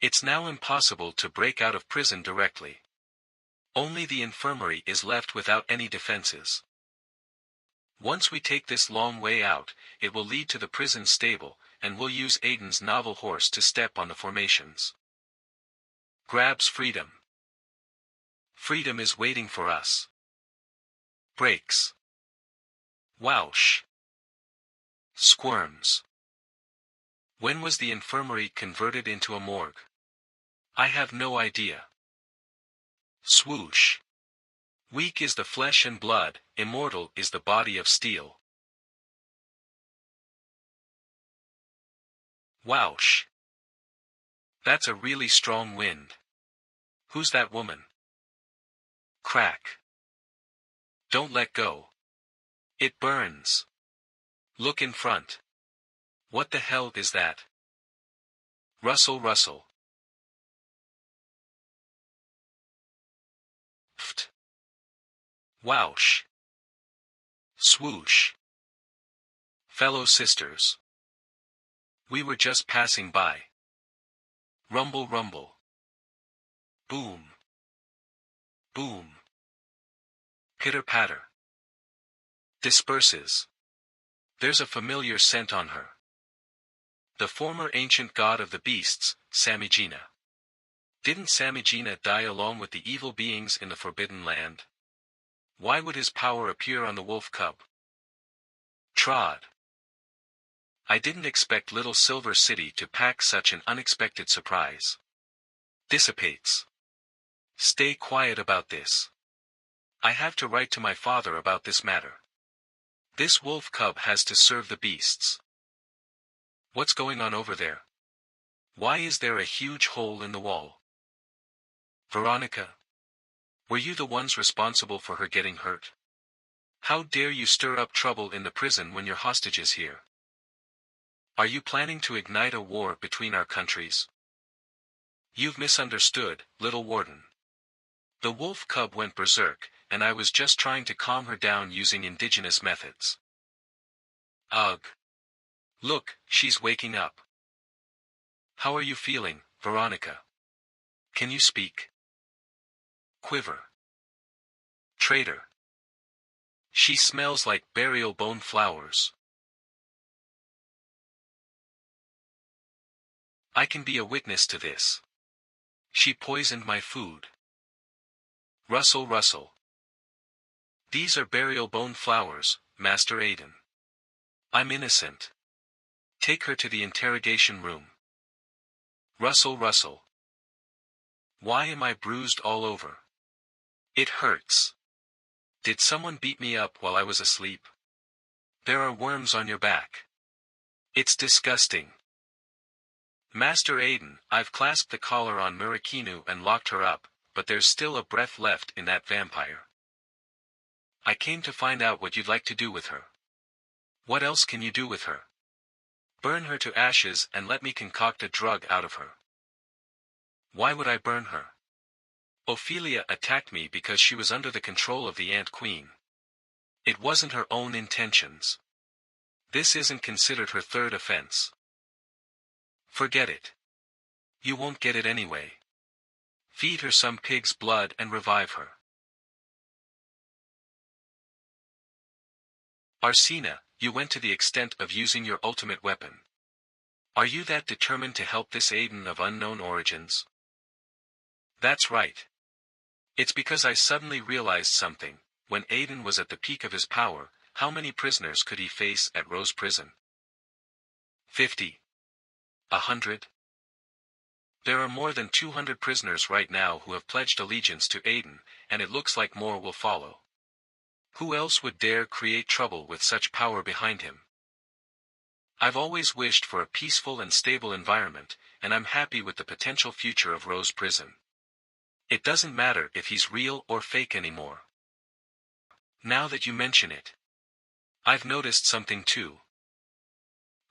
It's now impossible to break out of prison directly. Only the infirmary is left without any defenses. Once we take this long way out, it will lead to the prison stable, and we'll use Aiden's novel horse to step on the formations. Grabs freedom. Freedom is waiting for us. Breaks. Whoosh. Squirms. When was the infirmary converted into a morgue? I have no idea. Swoosh. Weak is the flesh and blood, immortal is the body of steel. Whoosh. That's a really strong wind. Who's that woman? Crack. Don't let go. It burns. Look in front. What the hell is that? Rustle, rustle. Pft. Whoosh. Swoosh. Fellow sisters. We were just passing by. Rumble, rumble. Boom. Boom. Pitter-patter. Disperses. There's a familiar scent on her. The former ancient god of the beasts, Samigina. Didn't Samigina die along with the evil beings in the Forbidden Land? Why would his power appear on the wolf cub? Trod. I didn't expect Little Silver City to pack such an unexpected surprise. Dissipates. Stay quiet about this. I have to write to my father about this matter. This wolf cub has to serve the beasts. What's going on over there? Why is there a huge hole in the wall? Veronica? Were you the ones responsible for her getting hurt? How dare you stir up trouble in the prison when your hostage is here? Are you planning to ignite a war between our countries? You've misunderstood, little warden. The wolf cub went berserk, and I was just trying to calm her down using indigenous methods. Ugh. Look, she's waking up. How are you feeling, Veronica? Can you speak? Quiver. Traitor. She smells like burial bone flowers. I can be a witness to this. She poisoned my food. Rustle, rustle. These are burial bone flowers, Master Aiden. I'm innocent. Take her to the interrogation room. Rustle, rustle. Why am I bruised all over? It hurts. Did someone beat me up while I was asleep? There are worms on your back. It's disgusting. Master Aiden, I've clasped the collar on Murakinu and locked her up, but there's still a breath left in that vampire. I came to find out what you'd like to do with her. What else can you do with her? Burn her to ashes and let me concoct a drug out of her. Why would I burn her? Ophelia attacked me because she was under the control of the Ant Queen. It wasn't her own intentions. This isn't considered her third offense. Forget it. You won't get it anyway. Feed her some pig's blood and revive her. Arsena, you went to the extent of using your ultimate weapon. Are you that determined to help this Aiden of unknown origins? That's right. It's because I suddenly realized something. When Aiden was at the peak of his power, how many prisoners could he face at Rose Prison? 50. 100. There are more than 200 prisoners right now who have pledged allegiance to Aiden, and it looks like more will follow. Who else would dare create trouble with such power behind him? I've always wished for a peaceful and stable environment, and I'm happy with the potential future of Rose Prison. It doesn't matter if he's real or fake anymore. Now that you mention it, I've noticed something too.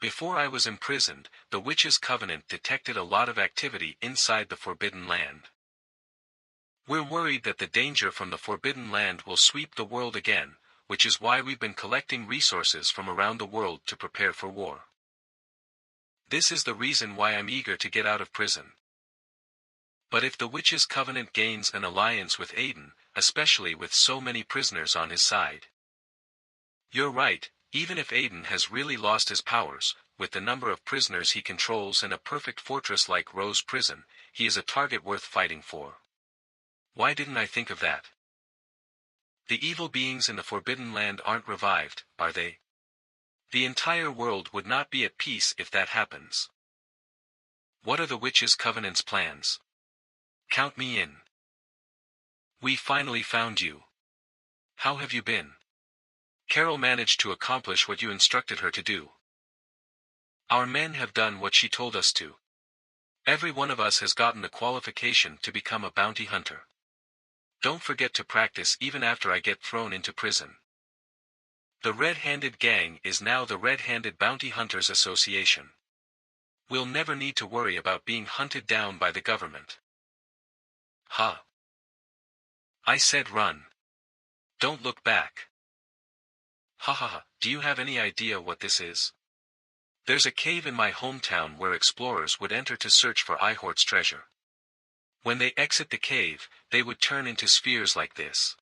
Before I was imprisoned, the Witches' Covenant detected a lot of activity inside the Forbidden Land. We're worried that the danger from the Forbidden Land will sweep the world again, which is why we've been collecting resources from around the world to prepare for war. This is the reason why I'm eager to get out of prison. But if the Witches' Covenant gains an alliance with Aiden, especially with so many prisoners on his side. You're right, even if Aiden has really lost his powers, with the number of prisoners he controls and a perfect fortress like Rose Prison, he is a target worth fighting for. Why didn't I think of that? The evil beings in the Forbidden Land aren't revived, are they? The entire world would not be at peace if that happens. What are the Witches' Covenant's plans? Count me in. We finally found you. How have you been? Carol managed to accomplish what you instructed her to do. Our men have done what she told us to. Every one of us has gotten the qualification to become a bounty hunter. Don't forget to practice even after I get thrown into prison. The Red-Handed Gang is now the Red-Handed Bounty Hunters Association. We'll never need to worry about being hunted down by the government. Huh? I said run. Don't look back. Ha ha ha, do you have any idea what this is? There's a cave in my hometown where explorers would enter to search for Ihort's treasure. When they exit the cave, they would turn into spheres like this.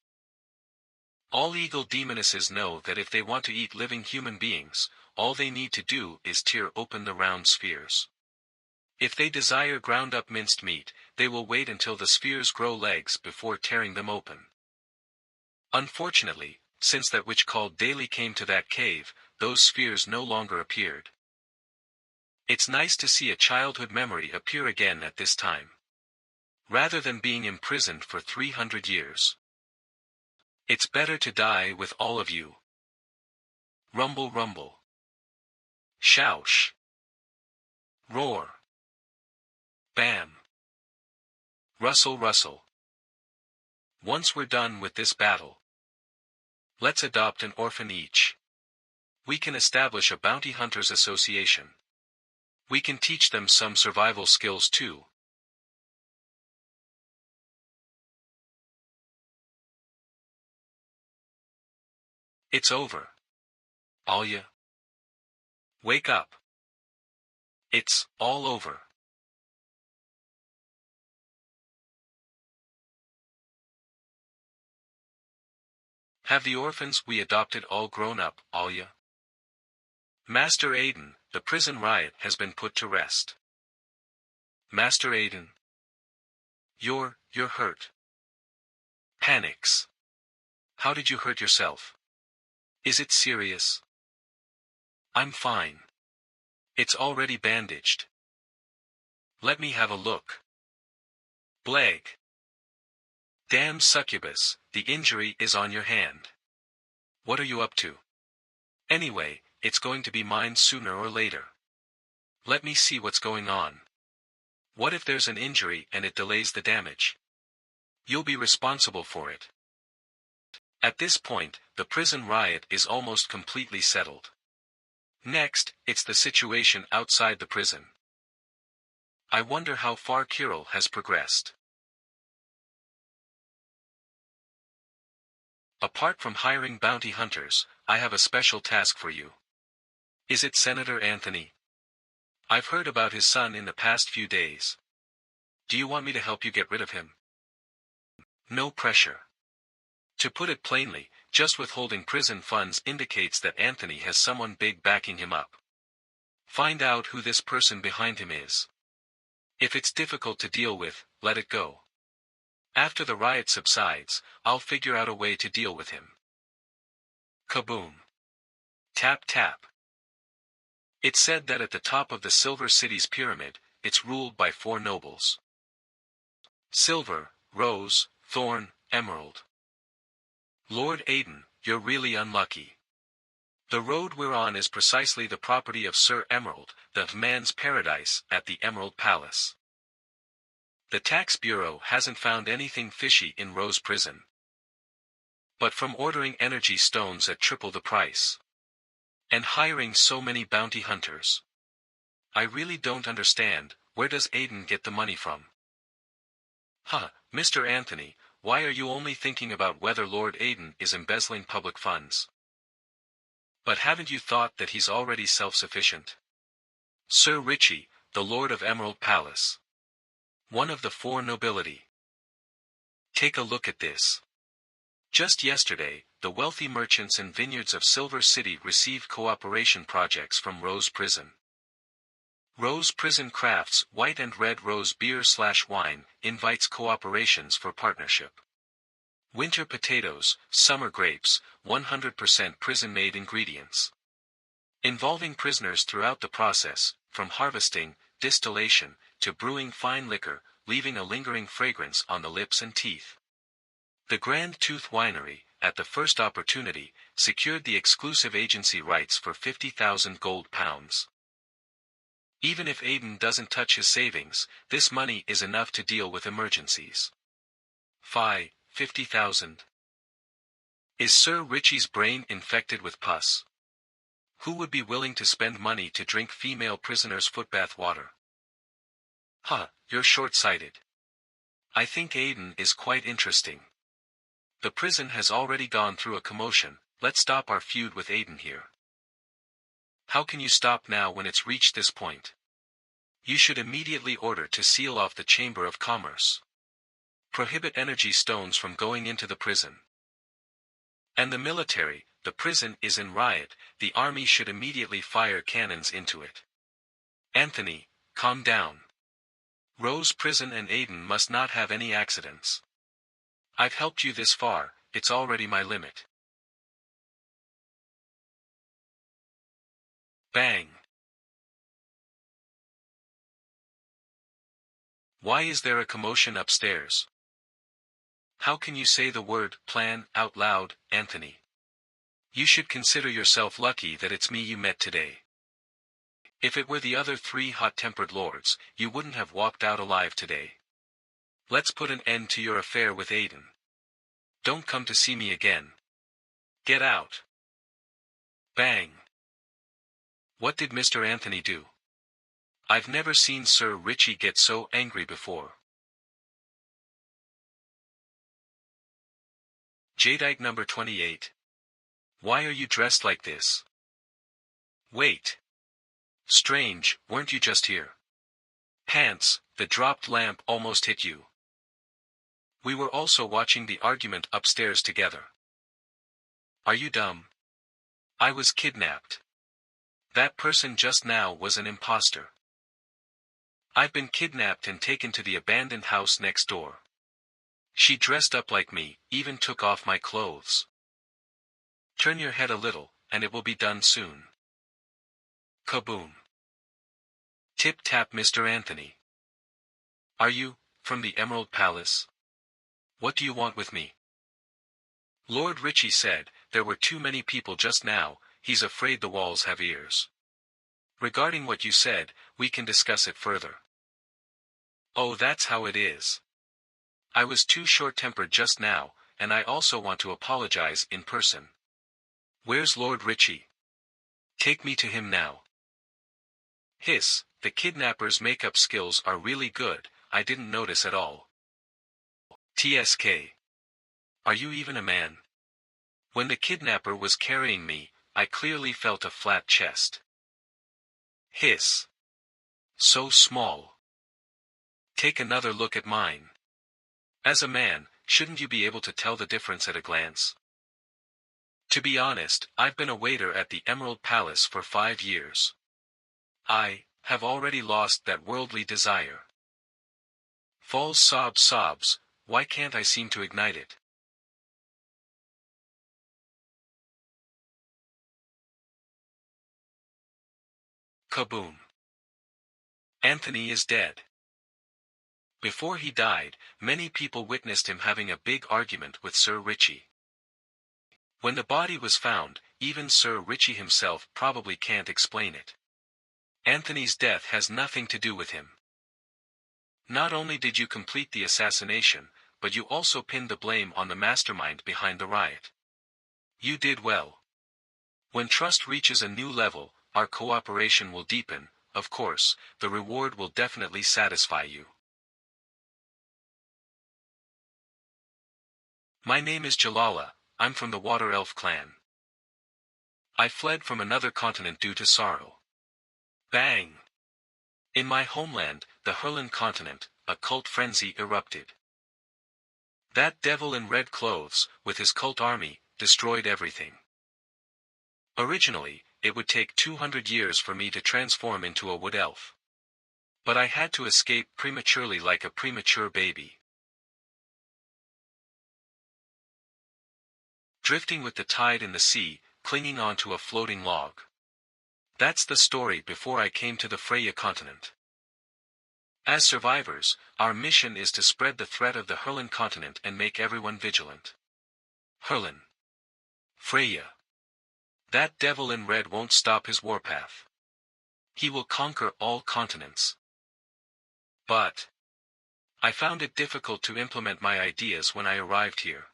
All eagle demonesses know that if they want to eat living human beings, all they need to do is tear open the round spheres. If they desire ground-up minced meat, they will wait until the spheres grow legs before tearing them open. Unfortunately, since that witch called Daly came to that cave, those spheres no longer appeared. It's nice to see a childhood memory appear again at this time. Rather than being imprisoned for 300 years. It's better to die with all of you. Rumble rumble. Shoush. Roar. Bam. Rustle rustle. Once we're done with this battle, let's adopt an orphan each. We can establish a bounty hunters association. We can teach them some survival skills too. It's over. Alia. Wake up. It's all over. Have the orphans we adopted all grown up, Alia? Master Aiden, the prison riot has been put to rest. Master Aiden. You're hurt. Panics. How did you hurt yourself? Is it serious? I'm fine. It's already bandaged. Let me have a look. Blag. Damn succubus, the injury is on your hand. What are you up to? Anyway, it's going to be mine sooner or later. Let me see what's going on. What if there's an injury and it delays the damage? You'll be responsible for it. At this point, the prison riot is almost completely settled. Next, it's the situation outside the prison. I wonder how far Kirill has progressed. Apart from hiring bounty hunters, I have a special task for you. Is it Senator Anthony? I've heard about his son in the past few days. Do you want me to help you get rid of him? No pressure. To put it plainly, just withholding prison funds indicates that Anthony has someone big backing him up. Find out who this person behind him is. If it's difficult to deal with, let it go. After the riot subsides, I'll figure out a way to deal with him. Kaboom. Tap tap. It's said that at the top of the Silver City's pyramid, it's ruled by 4 nobles. Silver, Rose, Thorn, Emerald. Lord Aiden, you're really unlucky. The road we're on is precisely the property of Sir Emerald, the man's paradise at the Emerald Palace. The Tax Bureau hasn't found anything fishy in Rose Prison. But from ordering energy stones at triple the price. And hiring so many bounty hunters. I really don't understand, where does Aiden get the money from? Huh, Mr. Anthony, why are you only thinking about whether Lord Aiden is embezzling public funds? But haven't you thought that he's already self-sufficient? Sir Richie, the Lord of Emerald Palace. One of the four nobility. Take a look at this. Just yesterday, the wealthy merchants and vineyards of Silver City received cooperation projects from Rose Prison. Rose Prison crafts white and red rose beer/wine, invites cooperations for partnership. Winter potatoes, summer grapes, 100% prison-made ingredients. Involving prisoners throughout the process, from harvesting, distillation, to brewing fine liquor, leaving a lingering fragrance on the lips and teeth. The Grand Tooth Winery, at the first opportunity, secured the exclusive agency rights for 50,000 gold pounds. Even if Aiden doesn't touch his savings, this money is enough to deal with emergencies. 50,000. Is Sir Richie's brain infected with pus? Who would be willing to spend money to drink female prisoners' footbath water? You're short-sighted. I think Aiden is quite interesting. The prison has already gone through a commotion, let's stop our feud with Aiden here. How can you stop now when it's reached this point? You should immediately order to seal off the Chamber of Commerce. Prohibit energy stones from going into the prison. And the military, the prison is in riot, the army should immediately fire cannons into it. Anthony, calm down. Rose Prison and Aiden must not have any accidents. I've helped you this far, it's already my limit. Bang. Why is there a commotion upstairs? How can you say the word plan out loud, Anthony? You should consider yourself lucky that it's me you met today. If it were the other three hot-tempered lords, you wouldn't have walked out alive today. Let's put an end to your affair with Aiden. Don't come to see me again. Get out. Bang. What did Mr. Anthony do? I've never seen Sir Richie get so angry before. Jadeite number 28. Why are you dressed like this? Wait. Strange, weren't you just here? Pants, the dropped lamp almost hit you. We were also watching the argument upstairs together. Are you dumb? I was kidnapped. That person just now was an imposter. I've been kidnapped and taken to the abandoned house next door. She dressed up like me, even took off my clothes. Turn your head a little, and it will be done soon. Kaboom. Tip-tap, Mr. Anthony. Are you, from the Emerald Palace? What do you want with me? Lord Richie said, there were too many people just now, he's afraid the walls have ears. Regarding what you said, we can discuss it further. Oh, that's how it is. I was too short-tempered just now, and I also want to apologize in person. Where's Lord Richie? Take me to him now. Hiss, the kidnapper's makeup skills are really good, I didn't notice at all. TSK. Are you even a man? When the kidnapper was carrying me, I clearly felt a flat chest. Hiss. So small. Take another look at mine. As a man, shouldn't you be able to tell the difference at a glance? To be honest, I've been a waiter at the Emerald Palace for 5 years. I have already lost that worldly desire. Falls sobs, why can't I seem to ignite it? Kaboom. Anthony is dead. Before he died, many people witnessed him having a big argument with Sir Richie. When the body was found, even Sir Richie himself probably can't explain it. Anthony's death has nothing to do with him. Not only did you complete the assassination, but you also pinned the blame on the mastermind behind the riot. You did well. When trust reaches a new level, our cooperation will deepen, of course, the reward will definitely satisfy you. My name is Jalala, I'm from the Water Elf clan. I fled from another continent due to sorrow. Bang! In my homeland, the Hurlan continent, a cult frenzy erupted. That devil in red clothes, with his cult army, destroyed everything. Originally, it would take 200 years for me to transform into a wood elf. But I had to escape prematurely like a premature baby. Drifting with the tide in the sea, clinging onto a floating log. That's the story before I came to the Freya continent. As survivors, our mission is to spread the threat of the Hurlen continent and make everyone vigilant. Hurlen. Freya. That devil in red won't stop his warpath. He will conquer all continents. But I found it difficult to implement my ideas when I arrived here.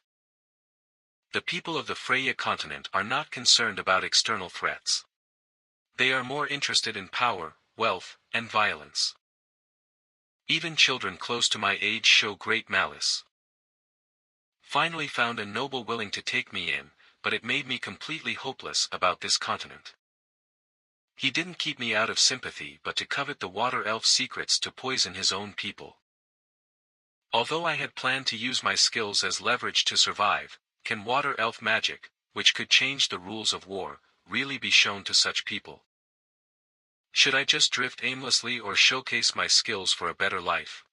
The people of the Freya continent are not concerned about external threats. They are more interested in power, wealth, and violence. Even children close to my age show great malice. Finally found a noble willing to take me in, but it made me completely hopeless about this continent. He didn't keep me out of sympathy but to covet the water elf secrets to poison his own people. Although I had planned to use my skills as leverage to survive, can water elf magic, which could change the rules of war, really be shown to such people? Should I just drift aimlessly or showcase my skills for a better life?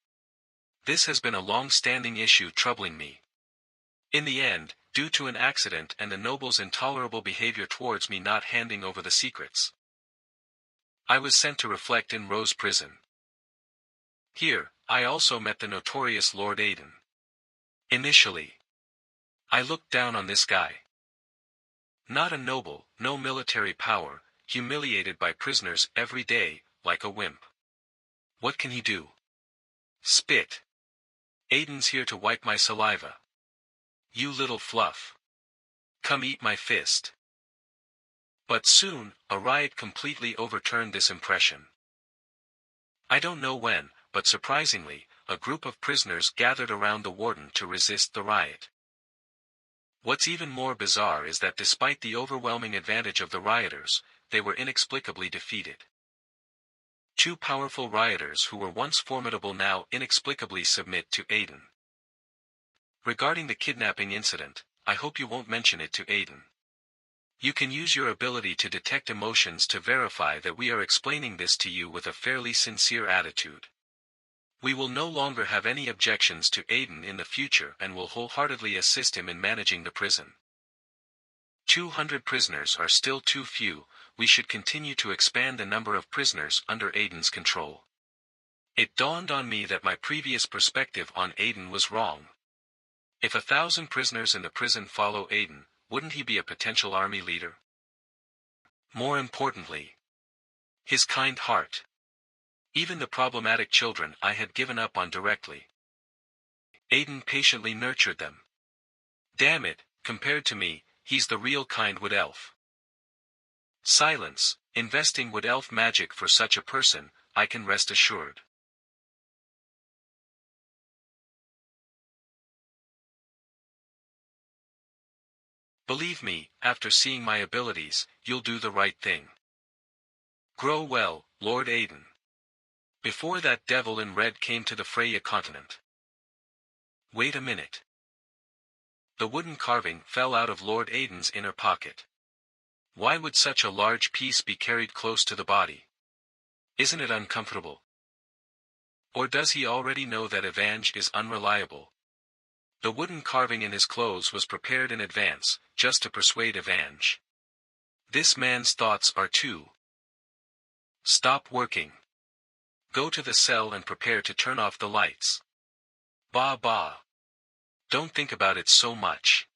This has been a long-standing issue troubling me. In the end, due to an accident and the noble's intolerable behavior towards me not handing over the secrets, I was sent to reflect in Rose Prison. Here, I also met the notorious Lord Aiden. Initially, I looked down on this guy. Not a noble, no military power, humiliated by prisoners every day, like a wimp. What can he do? Spit. Aiden's here to wipe my saliva. You little fluff. Come eat my fist. But soon, a riot completely overturned this impression. I don't know when, but surprisingly, a group of prisoners gathered around the warden to resist the riot. What's even more bizarre is that despite the overwhelming advantage of the rioters, they were inexplicably defeated. Two powerful rioters who were once formidable now inexplicably submit to Aiden. Regarding the kidnapping incident, I hope you won't mention it to Aiden. You can use your ability to detect emotions to verify that we are explaining this to you with a fairly sincere attitude. We will no longer have any objections to Aiden in the future and will wholeheartedly assist him in managing the prison. 200 prisoners are still too few, we should continue to expand the number of prisoners under Aiden's control. It dawned on me that my previous perspective on Aiden was wrong. If 1,000 prisoners in the prison follow Aiden, wouldn't he be a potential army leader? More importantly, his kind heart. Even the problematic children I had given up on directly. Aiden patiently nurtured them. Damn it, compared to me, he's the real kind wood elf. Silence, investing wood elf magic for such a person, I can rest assured. Believe me, after seeing my abilities, you'll do the right thing. Grow well, Lord Aiden. Before that devil in red came to the Freya continent. Wait a minute. The wooden carving fell out of Lord Aiden's inner pocket. Why would such a large piece be carried close to the body? Isn't it uncomfortable? Or does he already know that Evange is unreliable? The wooden carving in his clothes was prepared in advance, just to persuade Evange. This man's thoughts are too. Stop working. Go to the cell and prepare to turn off the lights. Bah bah. Don't think about it so much.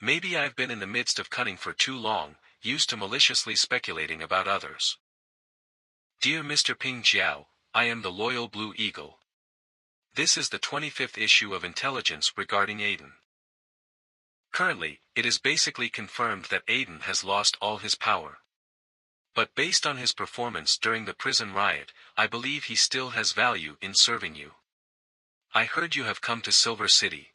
Maybe I've been in the midst of cunning for too long, used to maliciously speculating about others. Dear Mr. Ping Jiao, I am the loyal Blue Eagle. This is the 25th issue of intelligence regarding Aiden. Currently, it is basically confirmed that Aiden has lost all his power. But based on his performance during the prison riot, I believe he still has value in serving you. I heard you have come to Silver City.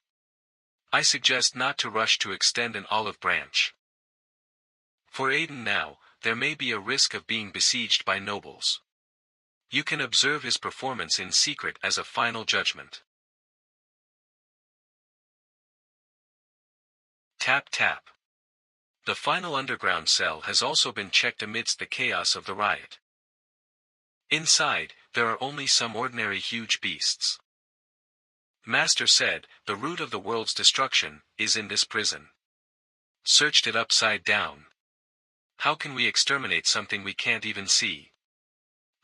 I suggest not to rush to extend an olive branch. For Aiden now, there may be a risk of being besieged by nobles. You can observe his performance in secret as a final judgment. Tap tap. The final underground cell has also been checked amidst the chaos of the riot. Inside, there are only some ordinary huge beasts. Master said, the root of the world's destruction is in this prison. Searched it upside down. How can we exterminate something we can't even see?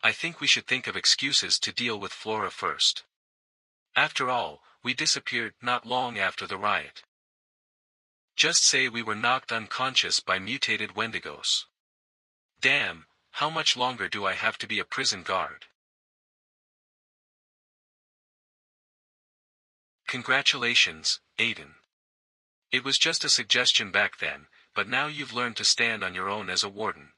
I think we should think of excuses to deal with Flora first. After all, we disappeared not long after the riot. Just say we were knocked unconscious by mutated Wendigos. Damn, how much longer do I have to be a prison guard? Congratulations, Aiden. It was just a suggestion back then, but now you've learned to stand on your own as a warden.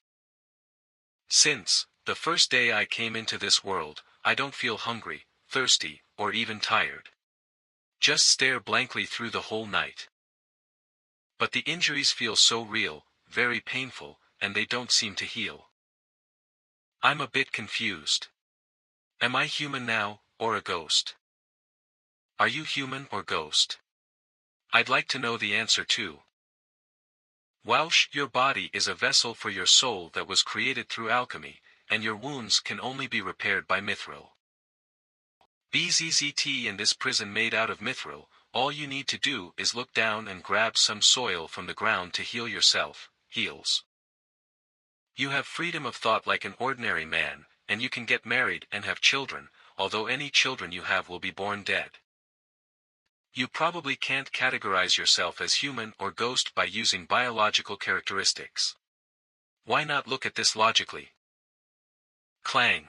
Since the first day I came into this world, I don't feel hungry, thirsty, or even tired. Just stare blankly through the whole night. But the injuries feel so real, very painful, and they don't seem to heal. I'm a bit confused. Am I human now, or a ghost? Are you human or ghost? I'd like to know the answer too. Welsh, your body is a vessel for your soul that was created through alchemy, and your wounds can only be repaired by mithril. BZZT in this prison made out of mithril, all you need to do is look down and grab some soil from the ground to heal yourself, heals. You have freedom of thought like an ordinary man, and you can get married and have children, although any children you have will be born dead. You probably can't categorize yourself as human or ghost by using biological characteristics. Why not look at this logically? Clang.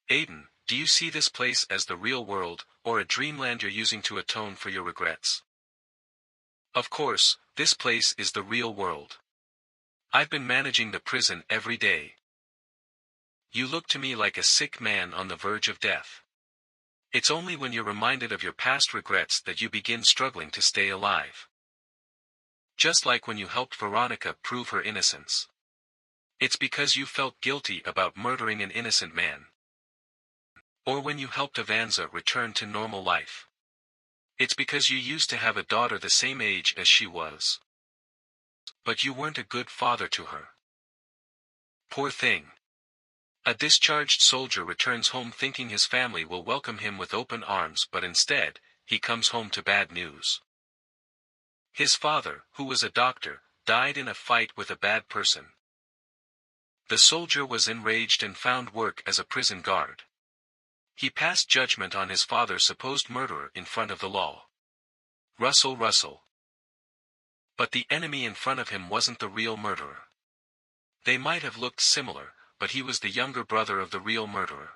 Aiden, do you see this place as the real world, or a dreamland you're using to atone for your regrets? Of course, this place is the real world. I've been managing the prison every day. You look to me like a sick man on the verge of death. It's only when you're reminded of your past regrets that you begin struggling to stay alive. Just like when you helped Veronica prove her innocence. It's because you felt guilty about murdering an innocent man. Or when you helped Avanza return to normal life. It's because you used to have a daughter the same age as she was. But you weren't a good father to her. Poor thing. A discharged soldier returns home thinking his family will welcome him with open arms, but instead, he comes home to bad news. His father, who was a doctor, died in a fight with a bad person. The soldier was enraged and found work as a prison guard. He passed judgment on his father's supposed murderer in front of the law. Russell Russell. But the enemy in front of him wasn't the real murderer. They might have looked similar, but he was the younger brother of the real murderer.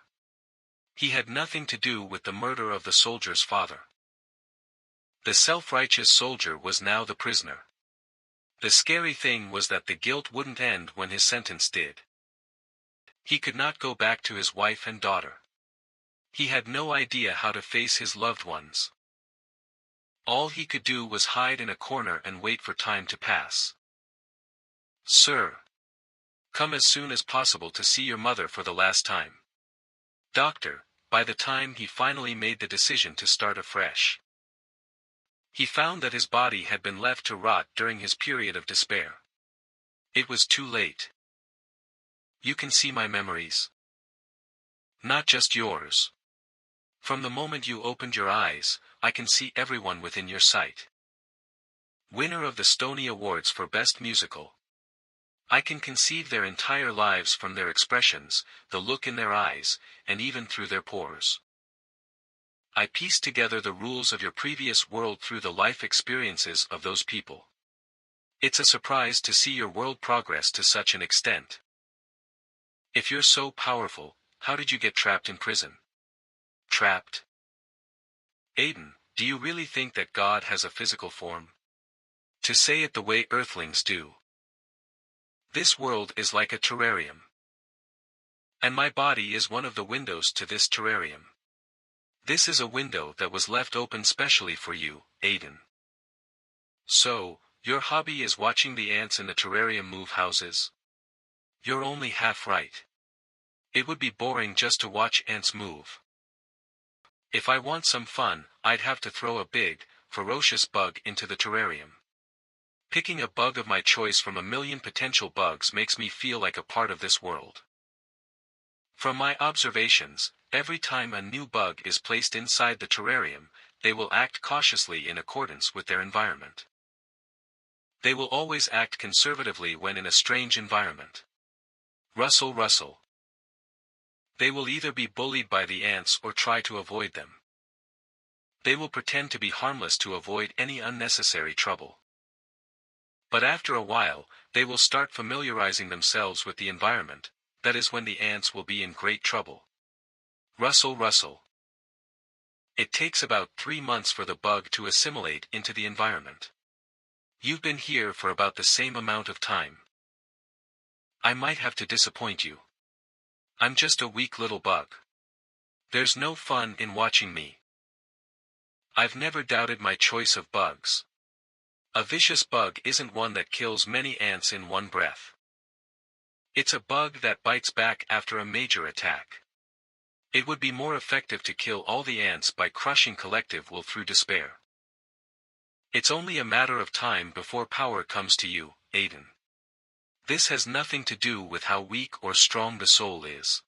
He had nothing to do with the murder of the soldier's father. The self-righteous soldier was now the prisoner. The scary thing was that the guilt wouldn't end when his sentence did. He could not go back to his wife and daughter. He had no idea how to face his loved ones. All he could do was hide in a corner and wait for time to pass. Sir. Come as soon as possible to see your mother for the last time. Doctor, by the time he finally made the decision to start afresh. He found that his body had been left to rot during his period of despair. It was too late. You can see my memories. Not just yours. From the moment you opened your eyes, I can see everyone within your sight. Winner of the Stony Awards for Best Musical. I can conceive their entire lives from their expressions, the look in their eyes, and even through their pores. I pieced together the rules of your previous world through the life experiences of those people. It's a surprise to see your world progress to such an extent. If you're so powerful, how did you get trapped in prison? Trapped? Aiden, do you really think that God has a physical form? To say it the way Earthlings do. This world is like a terrarium. And my body is one of the windows to this terrarium. This is a window that was left open specially for you, Aiden. So, your hobby is watching the ants in the terrarium move houses? You're only half right. It would be boring just to watch ants move. If I want some fun, I'd have to throw a big, ferocious bug into the terrarium. Picking a bug of my choice from a million potential bugs makes me feel like a part of this world. From my observations, every time a new bug is placed inside the terrarium, they will act cautiously in accordance with their environment. They will always act conservatively when in a strange environment. Rustle, rustle. They will either be bullied by the ants or try to avoid them. They will pretend to be harmless to avoid any unnecessary trouble. But after a while, they will start familiarizing themselves with the environment. That is when the ants will be in great trouble. Rustle, rustle. It takes about 3 months for the bug to assimilate into the environment. You've been here for about the same amount of time. I might have to disappoint you. I'm just a weak little bug. There's no fun in watching me. I've never doubted my choice of bugs. A vicious bug isn't one that kills many ants in one breath. It's a bug that bites back after a major attack. It would be more effective to kill all the ants by crushing collective will through despair. It's only a matter of time before power comes to you, Aiden. This has nothing to do with how weak or strong the soul is.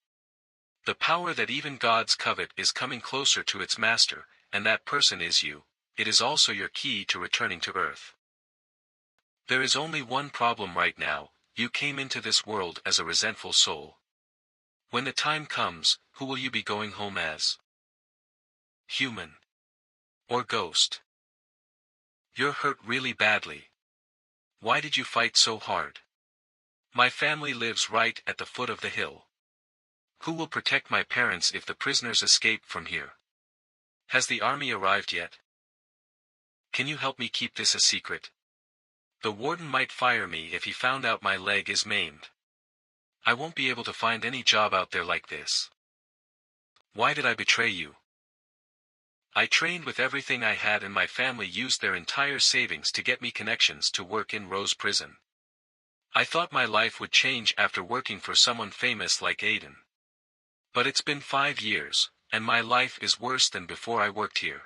The power that even gods covet is coming closer to its master, and that person is you. It is also your key to returning to Earth. There is only one problem right now. You came into this world as a resentful soul. When the time comes, who will you be going home as? Human? Or ghost? You're hurt really badly. Why did you fight so hard? My family lives right at the foot of the hill. Who will protect my parents if the prisoners escape from here? Has the army arrived yet? Can you help me keep this a secret? The warden might fire me if he found out my leg is maimed. I won't be able to find any job out there like this. Why did I betray you? I trained with everything I had and my family used their entire savings to get me connections to work in Rose Prison. I thought my life would change after working for someone famous like Aiden. But it's been 5 years, and my life is worse than before I worked here.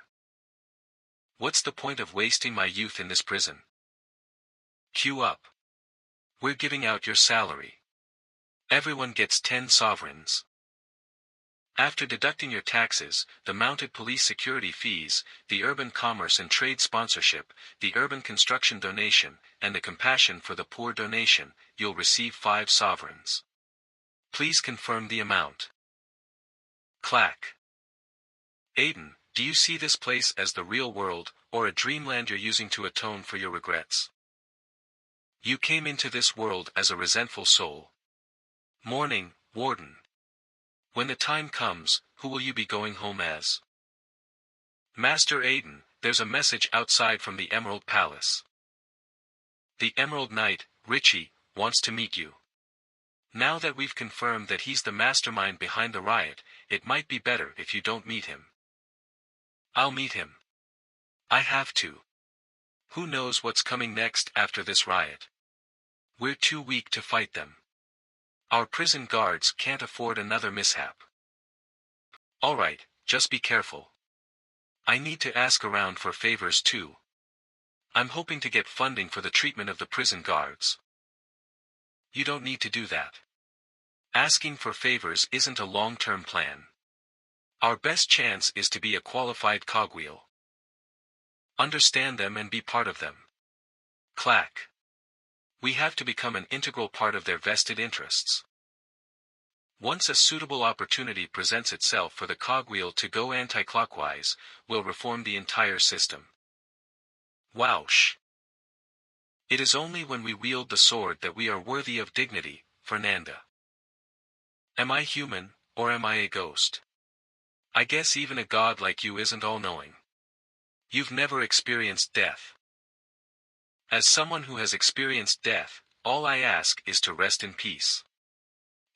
What's the point of wasting my youth in this prison? Queue up. We're giving out your salary. Everyone gets 10 sovereigns. After deducting your taxes, the mounted police security fees, the urban commerce and trade sponsorship, the urban construction donation, and the compassion for the poor donation, you'll receive 5 sovereigns. Please confirm the amount. Clack. Aiden, do you see this place as the real world, or a dreamland you're using to atone for your regrets? You came into this world as a resentful soul. Morning, warden. When the time comes, who will you be going home as? Master Aiden, there's a message outside from the Emerald Palace. The Emerald Knight, Richie, wants to meet you. Now that we've confirmed that he's the mastermind behind the riot, it might be better if you don't meet him. I'll meet him. I have to. Who knows what's coming next after this riot? We're too weak to fight them. Our prison guards can't afford another mishap. Alright, just be careful. I need to ask around for favors too. I'm hoping to get funding for the treatment of the prison guards. You don't need to do that. Asking for favors isn't a long-term plan. Our best chance is to be a qualified cogwheel. Understand them and be part of them. Clack. We have to become an integral part of their vested interests. Once a suitable opportunity presents itself for the cogwheel to go anti-clockwise, we'll reform the entire system. Whoosh. It is only when we wield the sword that we are worthy of dignity, Fernanda. Am I human, or am I a ghost? I guess even a god like you isn't all-knowing. You've never experienced death. As someone who has experienced death, all I ask is to rest in peace.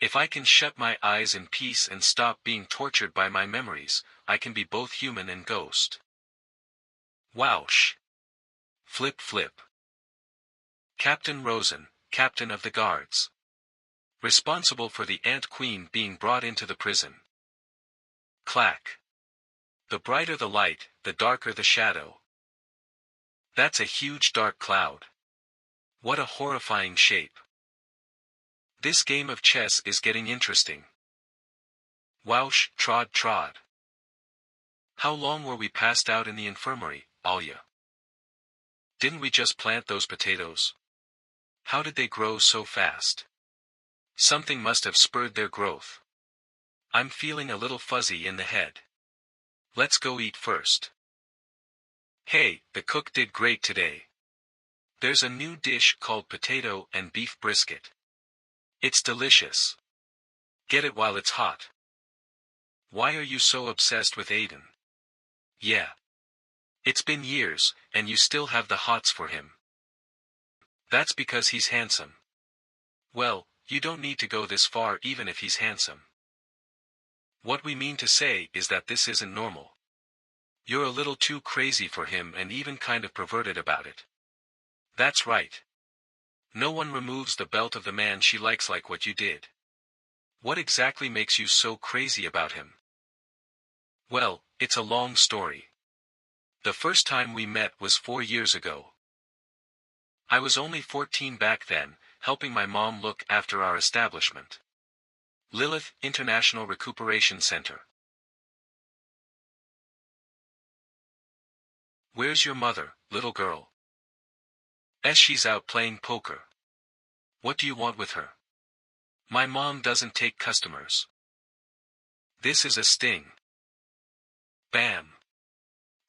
If I can shut my eyes in peace and stop being tortured by my memories, I can be both human and ghost. Whoosh. Flip flip. Captain Rosen, Captain of the Guards. responsible for the Ant Queen being brought into the prison. Clack. The brighter the light, the darker the shadow. That's a huge dark cloud. What a horrifying shape. This game of chess is getting interesting. Whoosh, trod, trod. How long were we passed out in the infirmary, Alia? Didn't we just plant those potatoes? How did they grow so fast? Something must have spurred their growth. I'm feeling a little fuzzy in the head. Let's go eat first. Hey, the cook did great today. There's a new dish called potato and beef brisket. It's delicious. Get it while it's hot. Why are you so obsessed with Aiden? Yeah. It's been years, and you still have the hots for him. That's because he's handsome. Well, you don't need to go this far even if he's handsome. What we mean to say is that this isn't normal. You're a little too crazy for him and even kind of perverted about it. That's right. No one removes the belt of the man she likes like what you did. What exactly makes you so crazy about him? Well, it's a long story. The first time we met was 4 years ago. I was only 14 back then, helping my mom look after our establishment. Lilith International Recuperation Center. Where's your mother, little girl? She's out playing poker. What do you want with her? My mom doesn't take customers. This is a sting. Bam.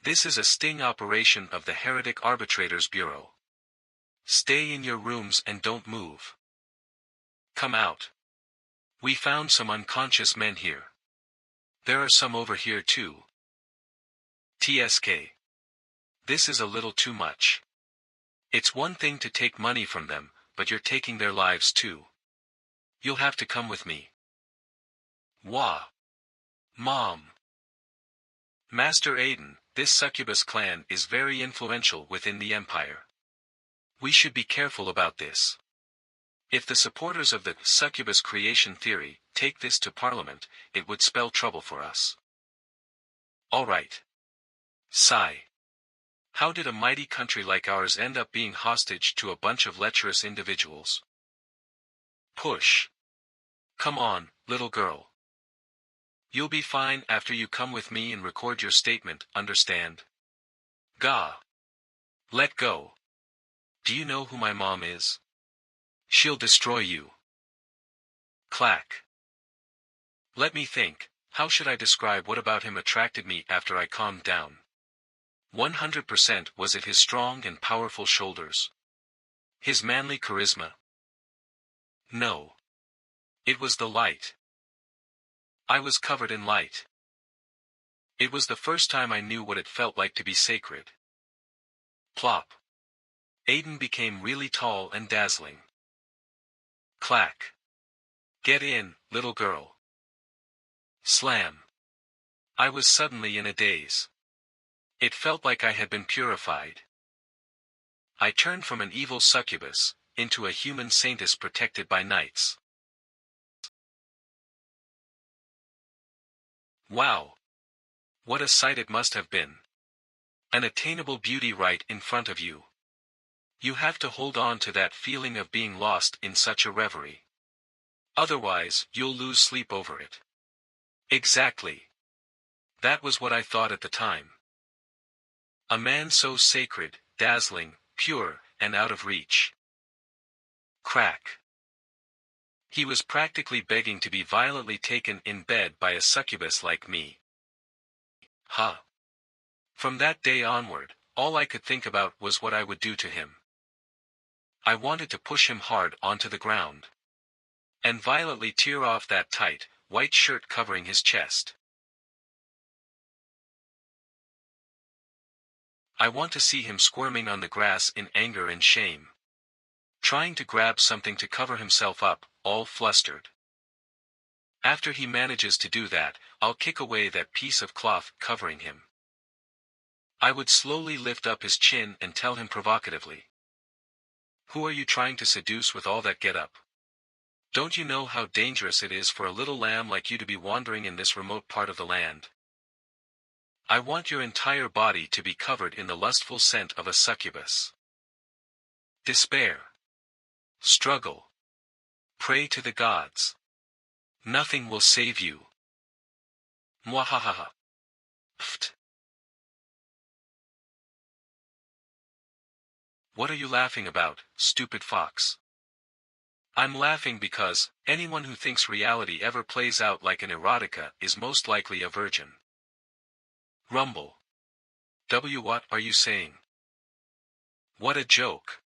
This is a sting operation of the Heretic Arbitrators Bureau. Stay in your rooms and don't move. Come out. We found some unconscious men here. There are some over here too. TSK. This is a little too much. It's one thing to take money from them, but you're taking their lives too. You'll have to come with me. Wah. Mom. Master Aiden, this succubus clan is very influential within the Empire. We should be careful about this. If the supporters of the succubus creation theory take this to Parliament, it would spell trouble for us. All right. Sigh. How did a mighty country like ours end up being hostage to a bunch of lecherous individuals? Push. Come on, little girl. You'll be fine after you come with me and record your statement, understand? Gah. Let go. Do you know who my mom is? She'll destroy you. Clack. Let me think, how should I describe what about him attracted me after I calmed down? 100% was it his strong and powerful shoulders? His manly charisma? No. It was the light. I was covered in light. It was the first time I knew what it felt like to be sacred. Plop. Aiden became really tall and dazzling. Clack. Get in, little girl. Slam. I was suddenly in a daze. It felt like I had been purified. I turned from an evil succubus into a human saintess protected by knights. Wow. What a sight it must have been. An attainable beauty right in front of you. You have to hold on to that feeling of being lost in such a reverie. Otherwise, you'll lose sleep over it. Exactly. That was what I thought at the time. A man so sacred, dazzling, pure, and out of reach. Crack. He was practically begging to be violently taken in bed by a succubus like me. Huh. From that day onward, all I could think about was what I would do to him. I wanted to push him hard onto the ground. And violently tear off that tight, white shirt covering his chest. I want to see him squirming on the grass in anger and shame. Trying to grab something to cover himself up, all flustered. After he manages to do that, I'll kick away that piece of cloth covering him. I would slowly lift up his chin and tell him provocatively. Who are you trying to seduce with all that get-up? Don't you know how dangerous it is for a little lamb like you to be wandering in this remote part of the land? I want your entire body to be covered in the lustful scent of a succubus. Despair. Struggle. Pray to the gods. Nothing will save you. Mwahaha. Pft. What are you laughing about, stupid fox? I'm laughing because anyone who thinks reality ever plays out like an erotica is most likely a virgin. Rumble. What are you saying? What a joke.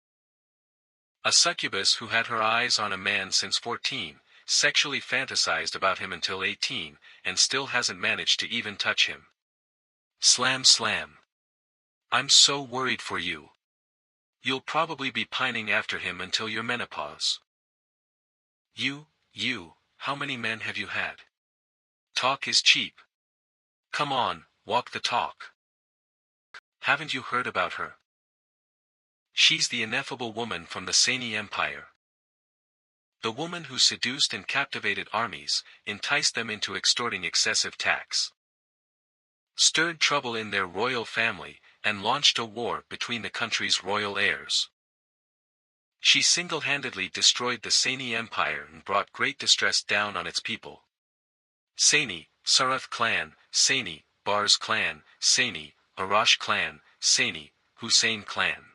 A succubus who had her eyes on a man since 14, sexually fantasized about him until 18, and still hasn't managed to even touch him. Slam slam. I'm so worried for you. You'll probably be pining after him until your menopause. You, how many men have you had? Talk is cheap. Come on, walk the talk. Haven't you heard about her? She's the ineffable woman from the Sani Empire. The woman who seduced and captivated armies, enticed them into extorting excessive tax, stirred trouble in their royal family, and launched a war between the country's royal heirs. She single-handedly destroyed the Sani Empire and brought great distress down on its people. Sani, Sarath clan, Sani, Bars clan, Sani, Arash clan, Sani, Hussein clan.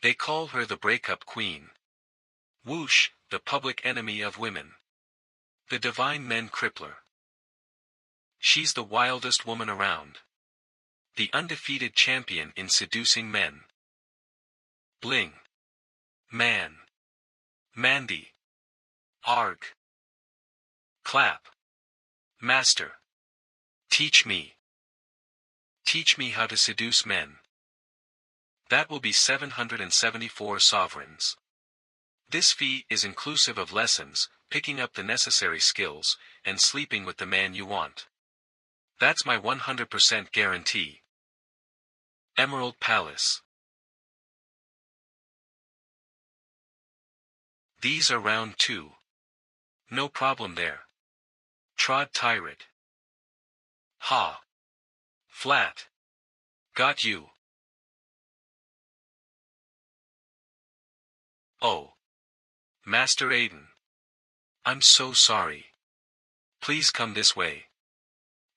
They call her the breakup queen. Whoosh, the public enemy of women. The divine men crippler. She's the wildest woman around. The undefeated champion in seducing men. Bling. Man. Mandy. Arg. Clap. Master. Teach me. Teach me how to seduce men. That will be 774 sovereigns. This fee is inclusive of lessons, picking up the necessary skills, and sleeping with the man you want. That's my 100% guarantee. Emerald Palace. These are round 2. No problem there. Trod Tyrant. Ha. Flat. Got you. Oh. Master Aiden. I'm so sorry. Please come this way.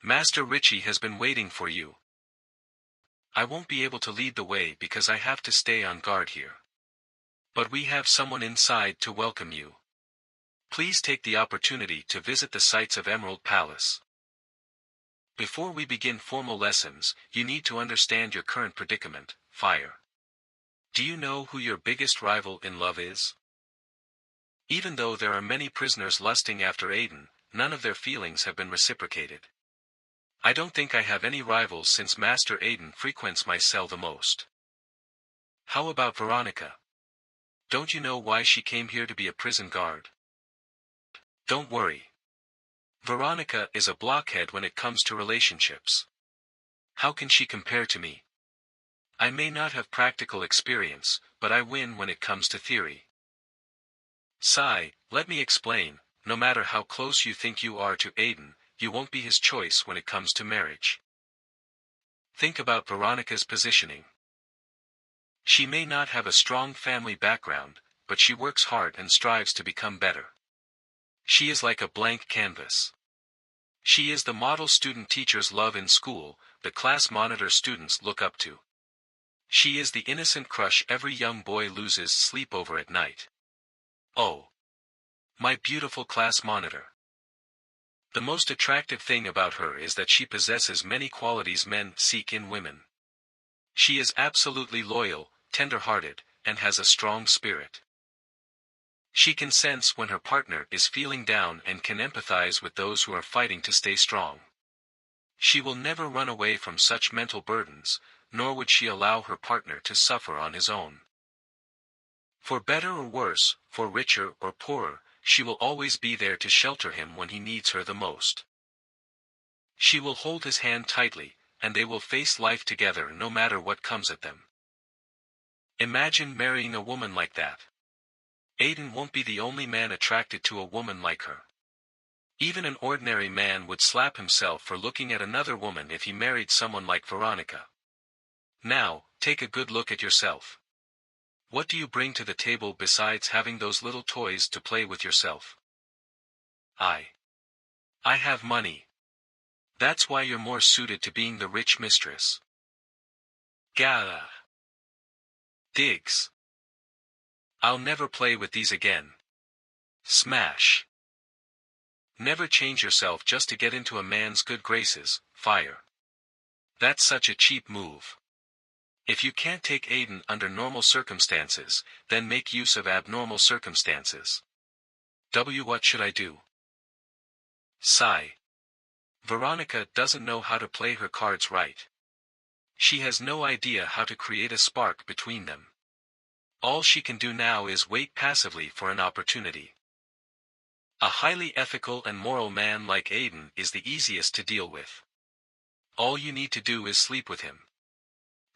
Master Richie has been waiting for you. I won't be able to lead the way because I have to stay on guard here. But we have someone inside to welcome you. Please take the opportunity to visit the sights of Emerald Palace. Before we begin formal lessons, you need to understand your current predicament, Fire. Do you know who your biggest rival in love is? Even though there are many prisoners lusting after Aiden, none of their feelings have been reciprocated. I don't think I have any rivals since Master Aiden frequents my cell the most. How about Veronica? Don't you know why she came here to be a prison guard? Don't worry. Veronica is a blockhead when it comes to relationships. How can she compare to me? I may not have practical experience, but I win when it comes to theory. Sigh, let me explain, no matter how close you think you are to Aiden, you won't be his choice when it comes to marriage. Think about Veronica's positioning. She may not have a strong family background, but she works hard and strives to become better. She is like a blank canvas. She is the model student teachers love in school, the class monitor students look up to. She is the innocent crush every young boy loses sleep over at night. Oh. My beautiful class monitor. The most attractive thing about her is that she possesses many qualities men seek in women. She is absolutely loyal, tender-hearted, and has a strong spirit. She can sense when her partner is feeling down and can empathize with those who are fighting to stay strong. She will never run away from such mental burdens, nor would she allow her partner to suffer on his own. For better or worse, for richer or poorer, she will always be there to shelter him when he needs her the most. She will hold his hand tightly, and they will face life together no matter what comes at them. Imagine marrying a woman like that. Aiden won't be the only man attracted to a woman like her. Even an ordinary man would slap himself for looking at another woman if he married someone like Veronica. Now, take a good look at yourself. What do you bring to the table besides having those little toys to play with yourself? I have money. That's why you're more suited to being the rich mistress. Gah. Digs. I'll never play with these again. Smash. Never change yourself just to get into a man's good graces. Fire. That's such a cheap move. If you can't take Aiden under normal circumstances, then make use of abnormal circumstances. What should I do? Sigh. Veronica doesn't know how to play her cards right. She has no idea how to create a spark between them. All she can do now is wait passively for an opportunity. A highly ethical and moral man like Aiden is the easiest to deal with. All you need to do is sleep with him.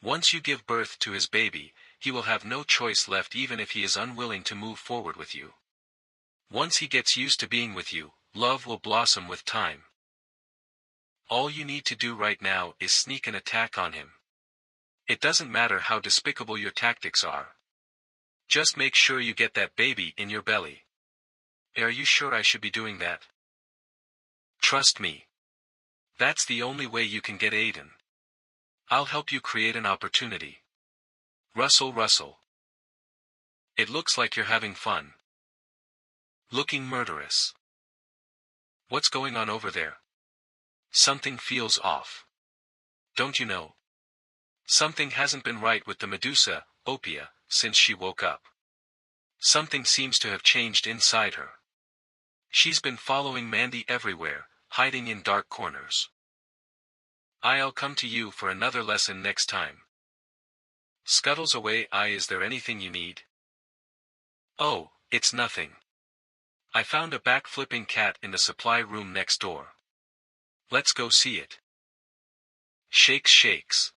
Once you give birth to his baby, he will have no choice left even if he is unwilling to move forward with you. Once he gets used to being with you, love will blossom with time. All you need to do right now is sneak an attack on him. It doesn't matter how despicable your tactics are. Just make sure you get that baby in your belly. Are you sure I should be doing that? Trust me. That's the only way you can get Aiden. I'll help you create an opportunity. Rustle. It looks like you're having fun. Looking murderous. What's going on over there? Something feels off. Don't you know? Something hasn't been right with the Medusa, Opia, since she woke up. Something seems to have changed inside her. She's been following Mandy everywhere, hiding in dark corners. I'll come to you for another lesson next time. Scuttles away. Is there anything you need? Oh, it's nothing. I found a back-flipping cat in the supply room next door. Let's go see it. Shakes.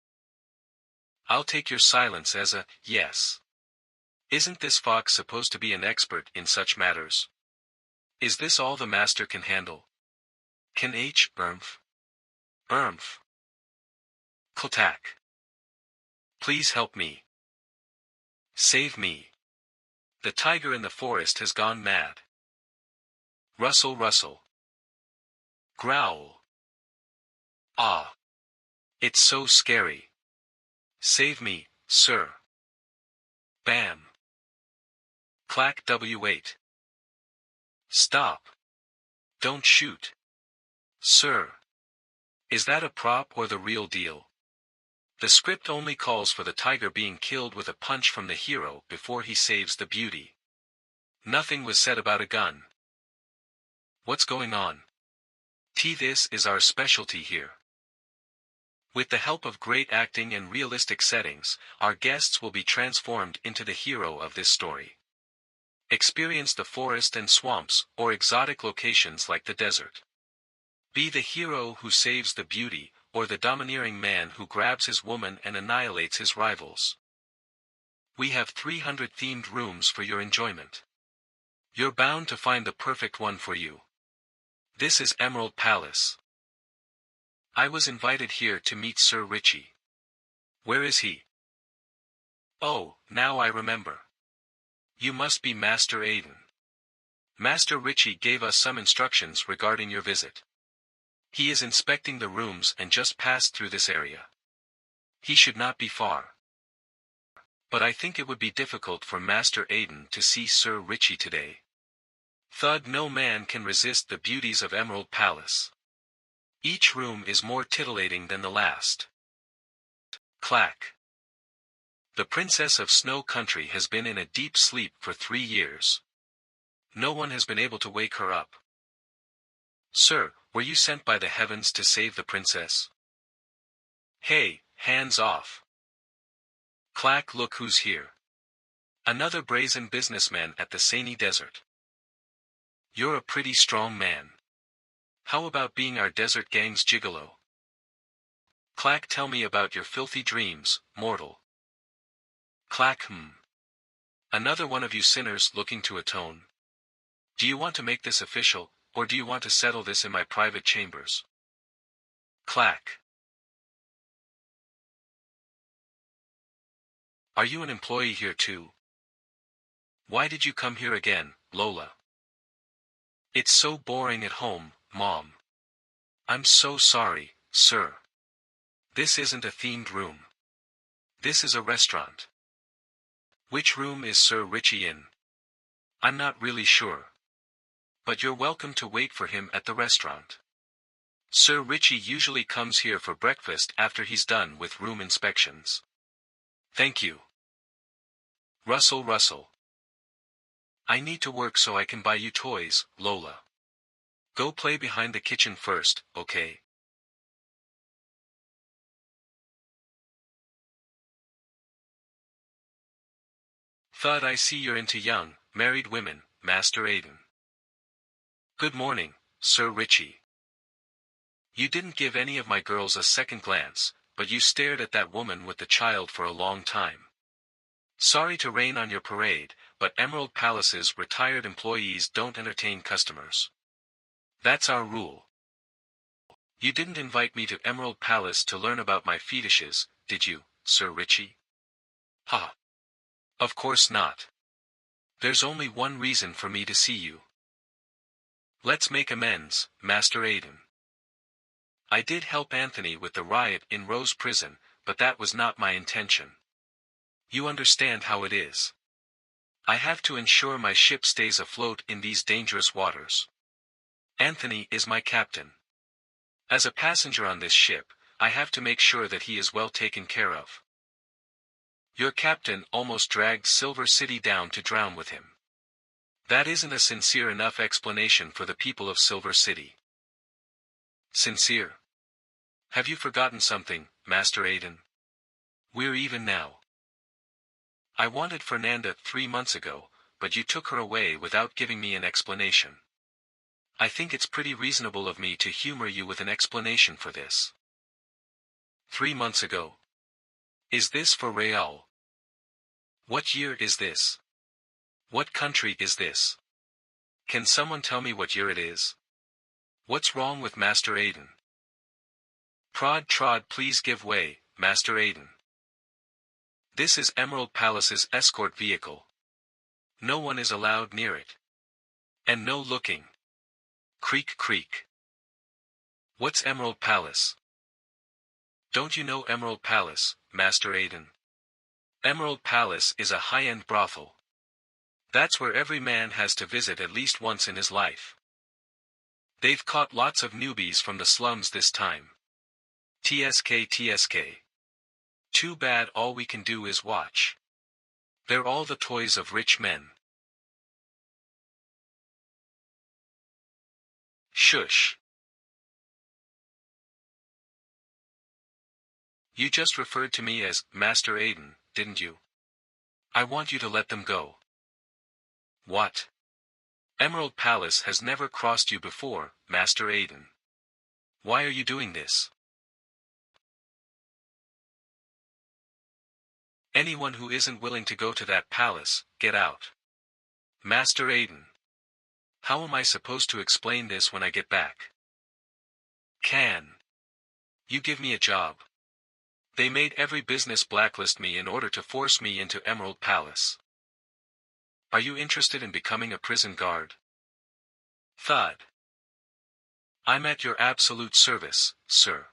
I'll take your silence as a yes. Isn't this fox supposed to be an expert in such matters? Is this all the master can handle? Can Ermph. Klatak. Please help me. Save me. The tiger in the forest has gone mad. Rustle. Growl. Ah. It's so scary. Save me, sir. Bam. Clack W8. Stop. Don't shoot. Sir. Is that a prop or the real deal? The script only calls for the tiger being killed with a punch from the hero before he saves the beauty. Nothing was said about a gun. What's going on? This is our specialty here. With the help of great acting and realistic settings, our guests will be transformed into the hero of this story. Experience the forest and swamps, or exotic locations like the desert. Be the hero who saves the beauty, or the domineering man who grabs his woman and annihilates his rivals. We have 300 themed rooms for your enjoyment. You're bound to find the perfect one for you. This is Emerald Palace. I was invited here to meet Sir Richie. Where is he? Oh, now I remember. You must be Master Aiden. Master Richie gave us some instructions regarding your visit. He is inspecting the rooms and just passed through this area. He should not be far. But I think it would be difficult for Master Aiden to see Sir Richie today. Thud, no man can resist the beauties of Emerald Palace. Each room is more titillating than the last. Clack. The Princess of Snow Country has been in a deep sleep for 3 years. No one has been able to wake her up. Sir, were you sent by the heavens to save the princess? Hey, hands off. Clack, look who's here. Another brazen businessman at the Sandy Desert. You're a pretty strong man. How about being our desert gang's gigolo? Clack, tell me about your filthy dreams, mortal. Clack, Another one of you sinners looking to atone. Do you want to make this official, or do you want to settle this in my private chambers? Clack. Are you an employee here too? Why did you come here again, Lola? It's so boring at home, Mom. I'm so sorry, sir. This isn't a themed room. This is a restaurant. Which room is Sir Richie in? I'm not really sure. But you're welcome to wait for him at the restaurant. Sir Richie usually comes here for breakfast after he's done with room inspections. Thank you. Russell. I need to work so I can buy you toys, Lola. Go play behind the kitchen first, okay? Thought I see you're into young, married women, Master Aiden. Good morning, Sir Richie. You didn't give any of my girls a second glance, but you stared at that woman with the child for a long time. Sorry to rain on your parade, but Emerald Palace's retired employees don't entertain customers. That's our rule. You didn't invite me to Emerald Palace to learn about my fetishes, did you, Sir Richie? Ha! Of course not. There's only one reason for me to see you. Let's make amends, Master Aiden. I did help Anthony with the riot in Rose Prison, but that was not my intention. You understand how it is. I have to ensure my ship stays afloat in these dangerous waters. Anthony is my captain. As a passenger on this ship, I have to make sure that he is well taken care of. Your captain almost dragged Silver City down to drown with him. That isn't a sincere enough explanation for the people of Silver City. Sincere? Have you forgotten something, Master Aiden? We're even now. I wanted Fernanda 3 months ago, but you took her away without giving me an explanation. I think it's pretty reasonable of me to humor you with an explanation for this. 3 months ago. Is this for real? What year is this? What country is this? Can someone tell me what year it is? What's wrong with Master Aiden? Prod, please give way, Master Aiden. This is Emerald Palace's escort vehicle. No one is allowed near it. And no looking. Creak. What's Emerald Palace? Don't you know Emerald Palace, Master Aiden? Emerald Palace is a high-end brothel. That's where every man has to visit at least once in his life. They've caught lots of newbies from the slums this time. TSK. Too bad all we can do is watch. They're all the toys of rich men. Shush. You just referred to me as Master Aiden, didn't you? I want you to let them go. What? Emerald Palace has never crossed you before, Master Aiden. Why are you doing this? Anyone who isn't willing to go to that palace, get out. Master Aiden. How am I supposed to explain this when I get back? Can you give me a job? They made every business blacklist me in order to force me into Emerald Palace. Are you interested in becoming a prison guard? Thud. I'm at your absolute service, sir.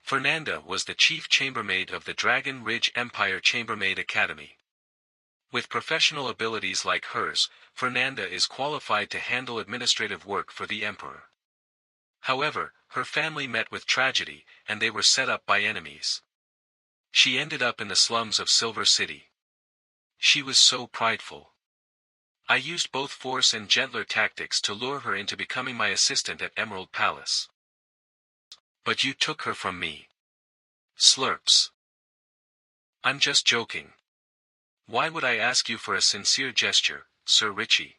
Fernanda was the chief chambermaid of the Dragon Ridge Empire Chambermaid Academy. With professional abilities like hers, Fernanda is qualified to handle administrative work for the Emperor. However, her family met with tragedy, and they were set up by enemies. She ended up in the slums of Silver City. She was so prideful. I used both force and gentler tactics to lure her into becoming my assistant at Emerald Palace. But you took her from me. Slurps. I'm just joking. Why would I ask you for a sincere gesture, Sir Richie?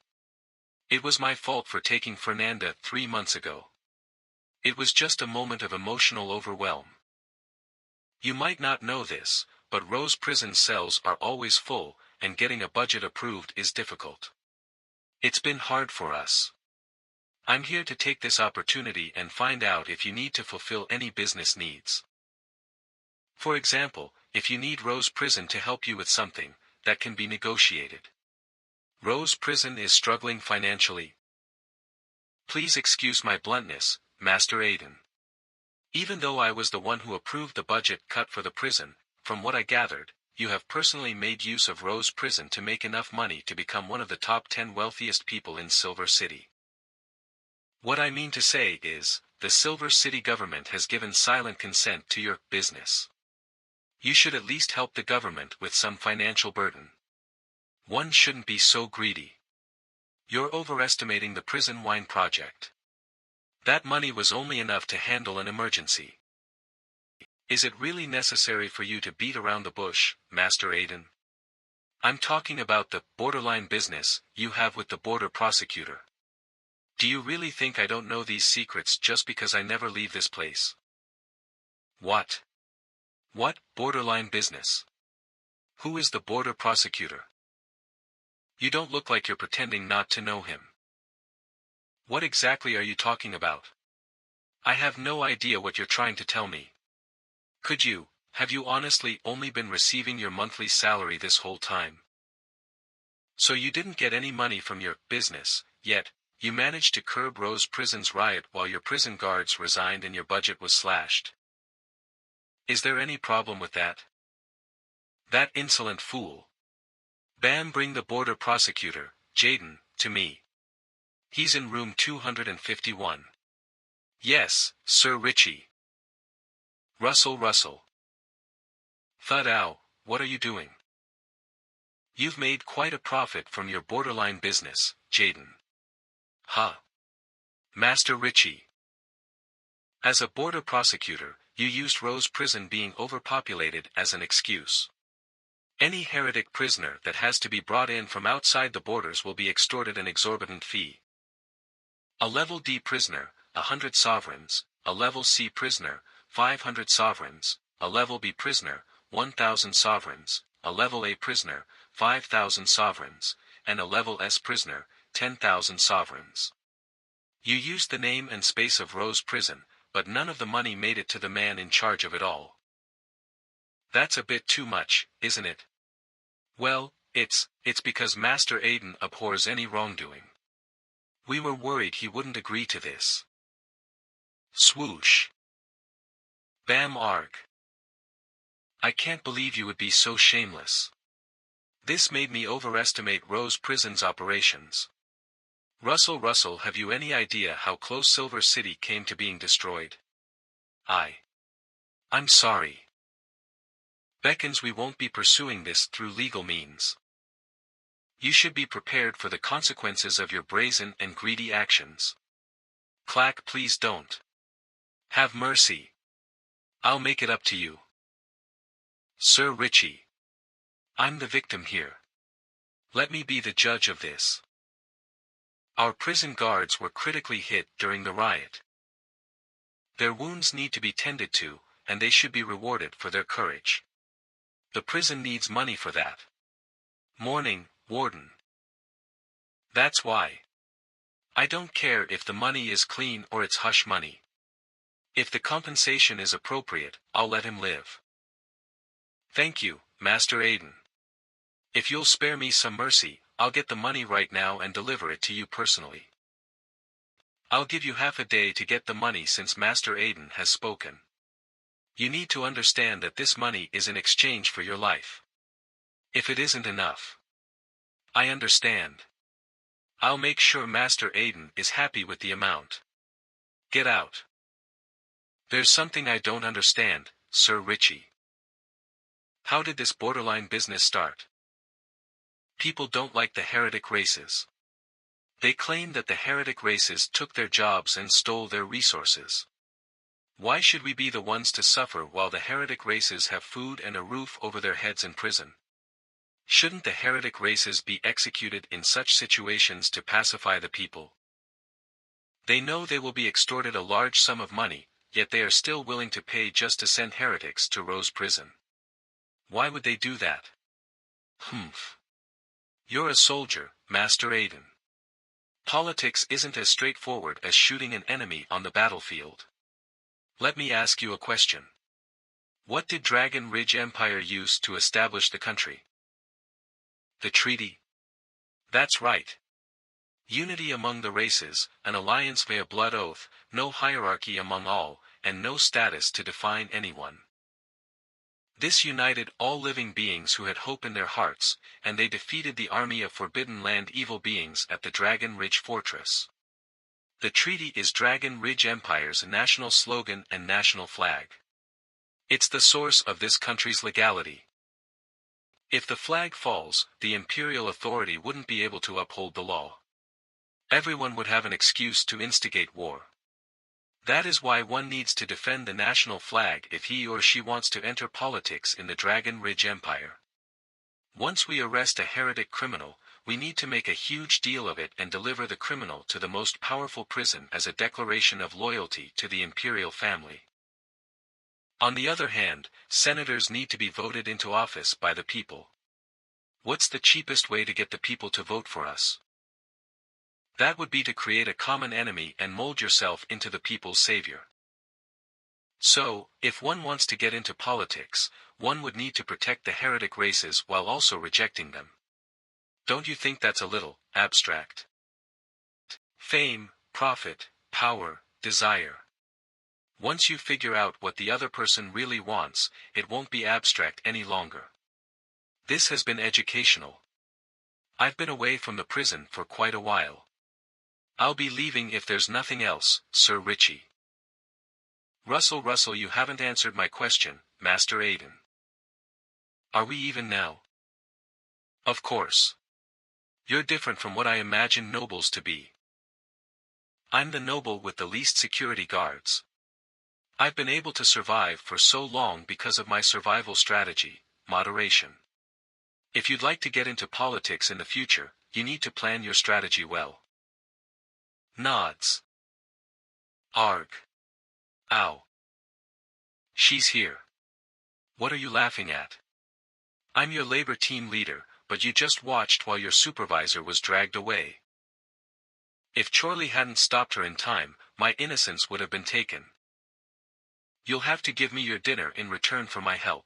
It was my fault for taking Fernanda 3 months ago. It was just a moment of emotional overwhelm. You might not know this, but Rose prison cells are always full, and getting a budget approved is difficult. It's been hard for us. I'm here to take this opportunity and find out if you need to fulfill any business needs. For example, if you need Rose Prison to help you with something, that can be negotiated. Rose Prison is struggling financially. Please excuse my bluntness, Master Aiden. Even though I was the one who approved the budget cut for the prison, from what I gathered, you have personally made use of Rose Prison to make enough money to become one of the top 10 wealthiest people in Silver City. What I mean to say is, the Silver City government has given silent consent to your business. You should at least help the government with some financial burden. One shouldn't be so greedy. You're overestimating the prison wine project. That money was only enough to handle an emergency. Is it really necessary for you to beat around the bush, Master Aiden? I'm talking about the borderline business you have with the border prosecutor. Do you really think I don't know these secrets just because I never leave this place? What? What borderline business? Who is the border prosecutor? You don't look like you're pretending not to know him. What exactly are you talking about? I have no idea what you're trying to tell me. Have you honestly only been receiving your monthly salary this whole time? So you didn't get any money from your business, yet you managed to curb Rose Prison's riot while your prison guards resigned and your budget was slashed. Is there any problem with that? That insolent fool. Bam, bring the border prosecutor, Jaden, to me. He's in room 251. Yes, Sir Richie. Russell. Thud-ow, what are you doing? You've made quite a profit from your borderline business, Jaden. Huh? Master Richie. As a border prosecutor, you used Rose Prison being overpopulated as an excuse. Any heretic prisoner that has to be brought in from outside the borders will be extorted an exorbitant fee. A level D prisoner, 100 sovereigns, a level C prisoner, 500 sovereigns, a level B prisoner, 1,000 sovereigns, a level A prisoner, 5,000 sovereigns, and a level S prisoner, 10,000 sovereigns. You used the name and space of Rose Prison, but none of the money made it to the man in charge of it all. That's a bit too much, isn't it? Well, it's because Master Aiden abhors any wrongdoing. We were worried he wouldn't agree to this. Swoosh. Bam arg. I can't believe you would be so shameless. This made me overestimate Rose Prison's operations. Russell, have you any idea how close Silver City came to being destroyed? I'm sorry. Beckons, we won't be pursuing this through legal means. You should be prepared for the consequences of your brazen and greedy actions. Clack, please don't. Have mercy. I'll make it up to you. Sir Richie. I'm the victim here. Let me be the judge of this. Our prison guards were critically hit during the riot. Their wounds need to be tended to, and they should be rewarded for their courage. The prison needs money for that. Morning, Warden. That's why. I don't care if the money is clean or it's hush money. If the compensation is appropriate, I'll let him live. Thank you, Master Aiden. If you'll spare me some mercy, I'll get the money right now and deliver it to you personally. I'll give you half a day to get the money since Master Aiden has spoken. You need to understand that this money is in exchange for your life. If it isn't enough. I understand. I'll make sure Master Aiden is happy with the amount. Get out. There's something I don't understand, Sir Richie. How did this borderline business start? People don't like the heretic races. They claim that the heretic races took their jobs and stole their resources. Why should we be the ones to suffer while the heretic races have food and a roof over their heads in prison? Shouldn't the heretic races be executed in such situations to pacify the people? They know they will be extorted a large sum of money, yet they are still willing to pay just to send heretics to Rose Prison. Why would they do that? Humph. You're a soldier, Master Aiden. Politics isn't as straightforward as shooting an enemy on the battlefield. Let me ask you a question. What did Dragon Ridge Empire use to establish the country? The treaty? That's right. Unity among the races, an alliance via blood oath, no hierarchy among all, and no status to define anyone. This united all living beings who had hope in their hearts, and they defeated the army of Forbidden Land evil beings at the Dragon Ridge Fortress. The treaty is Dragon Ridge Empire's national slogan and national flag. It's the source of this country's legality. If the flag falls, the imperial authority wouldn't be able to uphold the law. Everyone would have an excuse to instigate war. That is why one needs to defend the national flag if he or she wants to enter politics in the Dragon Ridge Empire. Once we arrest a heretic criminal, we need to make a huge deal of it and deliver the criminal to the most powerful prison as a declaration of loyalty to the imperial family. On the other hand, senators need to be voted into office by the people. What's the cheapest way to get the people to vote for us? That would be to create a common enemy and mold yourself into the people's savior. So, if one wants to get into politics, one would need to protect the heretic races while also rejecting them. Don't you think that's a little abstract? Fame, profit, power, desire. Once you figure out what the other person really wants, it won't be abstract any longer. This has been educational. I've been away from the prison for quite a while. I'll be leaving if there's nothing else, Sir Richie. Russell, you haven't answered my question, Master Aiden. Are we even now? Of course. You're different from what I imagine nobles to be. I'm the noble with the least security guards. I've been able to survive for so long because of my survival strategy, moderation. If you'd like to get into politics in the future, you need to plan your strategy well. Nods. Arg. Ow. She's here. What are you laughing at? I'm your labor team leader, but you just watched while your supervisor was dragged away. If Chorley hadn't stopped her in time, my innocence would have been taken. You'll have to give me your dinner in return for my help.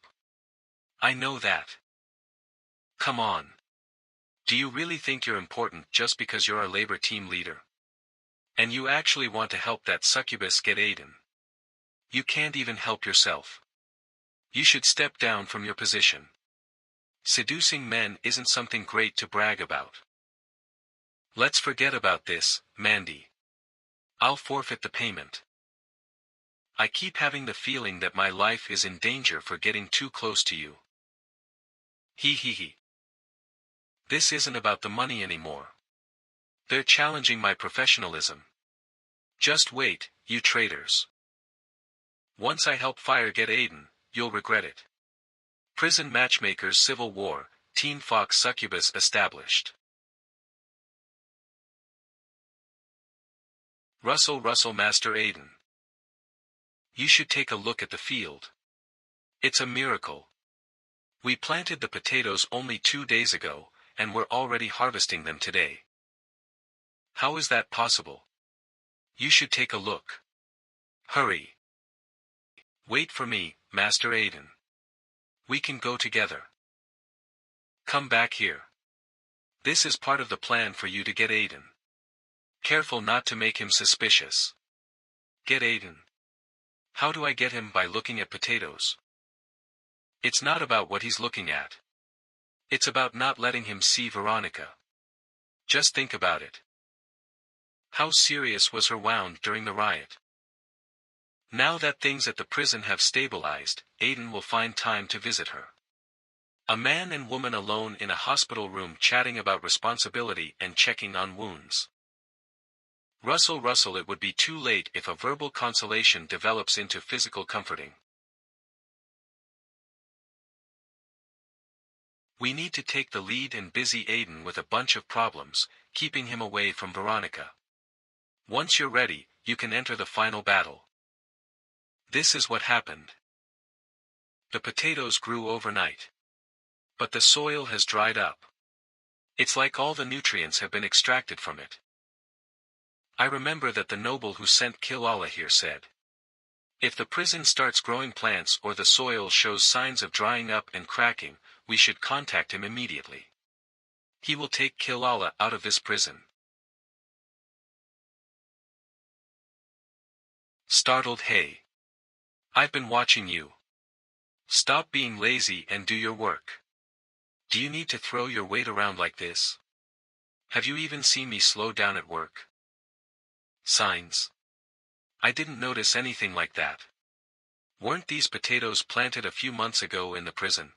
I know that. Come on. Do you really think you're important just because you're our labor team leader? And you actually want to help that succubus get Aiden? You can't even help yourself. You should step down from your position. Seducing men isn't something great to brag about. Let's forget about this, Mandy. I'll forfeit the payment. I keep having the feeling that my life is in danger for getting too close to you. He. This isn't about the money anymore. They're challenging my professionalism. Just wait, you traitors. Once I help Fire get Aiden, you'll regret it. Prison Matchmakers Civil War, Teen Fox Succubus established. Russell, Master Aiden. You should take a look at the field. It's a miracle. We planted the potatoes only 2 days ago, and we're already harvesting them today. How is that possible? You should take a look. Hurry. Wait for me, Master Aiden. We can go together. Come back here. This is part of the plan for you to get Aiden. Careful not to make him suspicious. Get Aiden. How do I get him? By looking at potatoes? It's not about what he's looking at. It's about not letting him see Veronica. Just think about it. How serious was her wound during the riot? Now that things at the prison have stabilized, Aiden will find time to visit her. A man and woman alone in a hospital room chatting about responsibility and checking on wounds. Russell, it would be too late if a verbal consolation develops into physical comforting. We need to take the lead and busy Aiden with a bunch of problems, keeping him away from Veronica. Once you're ready, you can enter the final battle. This is what happened. The potatoes grew overnight. But the soil has dried up. It's like all the nutrients have been extracted from it. I remember that the noble who sent Kilala here said, if the prison starts growing plants or the soil shows signs of drying up and cracking, we should contact him immediately. He will take Kilala out of this prison. Startled Hey. I've been watching you. Stop being lazy and do your work. Do you need to throw your weight around like this? Have you even seen me slow down at work? Signs. I didn't notice anything like that. Weren't these potatoes planted a few months ago in the prison?